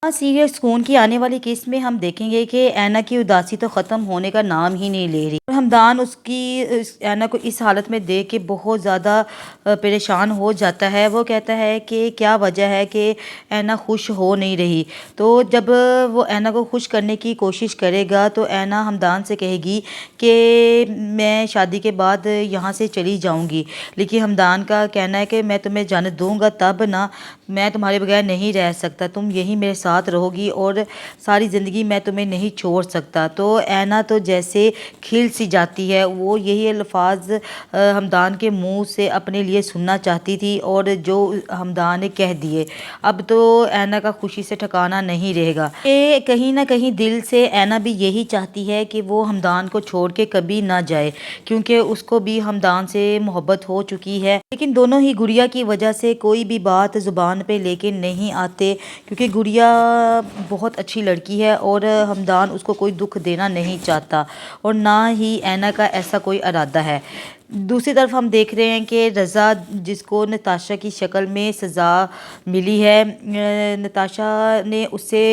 Serial सुकून की आने वाली किस्त में हम देखेंगे कि ऐना की उदासी तो ख़त्म होने का नाम ही नहीं ले रही। हमदान ऐना को इस हालत में देख के बहुत ज़्यादा परेशान हो जाता है। वो कहता है कि क्या वजह है कि ऐना खुश हो नहीं रही। तो जब वो ऐना को खुश करने की कोशिश करेगा तो ऐना हमदान से कहेगी कि मैं शादी के बाद यहाँ से चली जाऊँगी। लेकिन हमदान का कहना है कि मैं तुम्हें जाने दूँगा तब ना, मैं तुम्हारे बगैर नहीं रह सकता, तुम यहीं मेरे साथ रहोगी और सारी ज़िंदगी मैं तुम्हें नहीं छोड़ सकता। तो ऐना तो जैसे खिल सी जाती है। वो यही अल्फाज हमदान के मुंह से अपने लिए सुनना चाहती थी और जो हमदान ने कह दिए। अब तो ऐना का खुशी से ठिकाना नहीं रहेगा। ये कहीं ना कहीं दिल से ऐना भी यही चाहती है कि वो हमदान को छोड़ के कभी ना जाए, क्योंकि उसको भी हमदान से मोहब्बत हो चुकी है। लेकिन दोनों ही गुड़िया की वजह से कोई भी बात ज़ुबान पे लेके नहीं आते, क्योंकि गुड़िया बहुत अच्छी लड़की है और हमदान उसको कोई दुख देना नहीं चाहता और ना ही ऐना का ऐसा कोई इरादा है। दूसरी तरफ हम देख रहे हैं कि रज़ा, जिसको नताशा की शक्ल में सज़ा मिली है, नताशा ने उससे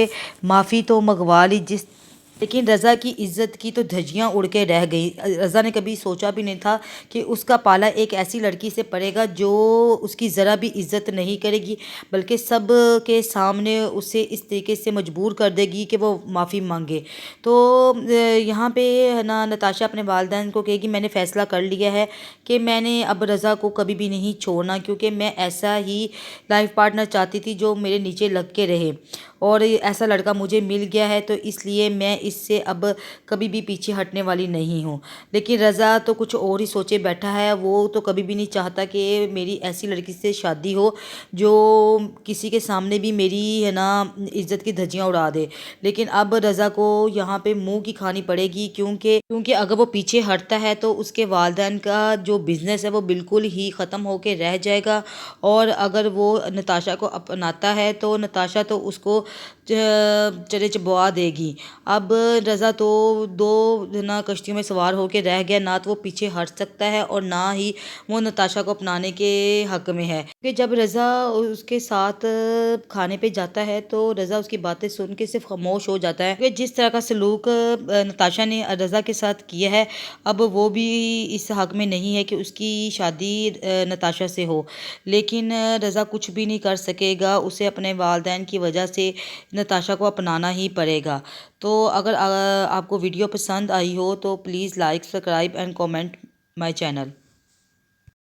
माफ़ी तो मंगवा ली, लेकिन रज़ा की इज़्ज़त की तो धज्जियाँ उड़ के रह गई। रज़ा ने कभी सोचा भी नहीं था कि उसका पाला एक ऐसी लड़की से पड़ेगा जो उसकी ज़रा भी इज़्ज़त नहीं करेगी, बल्कि सब के सामने उसे इस तरीके से मजबूर कर देगी कि वो माफ़ी मांगे। तो यहाँ पे है ना, नताशा अपने वालिदैन को कहेगी मैंने फ़ैसला कर लिया है कि मैंने अब रज़ा को कभी भी नहीं छोड़ना, क्योंकि मैं ऐसा ही लाइफ पार्टनर चाहती थी जो मेरे नीचे लग के रहे और ऐसा लड़का मुझे मिल गया है, तो इसलिए मैं इससे अब कभी भी पीछे हटने वाली नहीं हूँ। लेकिन रज़ा तो कुछ और ही सोचे बैठा है। वो तो कभी भी नहीं चाहता कि मेरी ऐसी लड़की से शादी हो जो किसी के सामने भी मेरी है ना इज़्ज़त की धज्जियाँ उड़ा दे। लेकिन अब रज़ा को यहाँ पे मुंह की खानी पड़ेगी, क्योंकि अगर वो पीछे हटता है तो उसके वालिदैन का जो बिज़नेस है वो बिल्कुल ही ख़त्म होके रह जाएगा। और अगर वो नताशा को अपनाता है तो नताशा तो उसको चरे चबवा देगी। अब रज़ा तो दो ना कश्तियों में सवार होकर रह गया, ना तो वो पीछे हट सकता है और ना ही वो नताशा को अपनाने के हक में है। कि जब रज़ा उसके साथ खाने पे जाता है तो रज़ा उसकी बातें सुन के सिर्फ खामोश हो जाता है कि जिस तरह का सलूक नताशा ने रज़ा के साथ किया है, अब वो भी इस हक में नहीं है कि उसकी शादी नताशा से हो। लेकिन रज़ा कुछ भी नहीं कर सकेगा, उसे अपने वालिदैन की वजह से नताशा को अपनाना ही पड़ेगा। तो अगर आपको वीडियो पसंद आई हो तो please like, subscribe and comment my channel.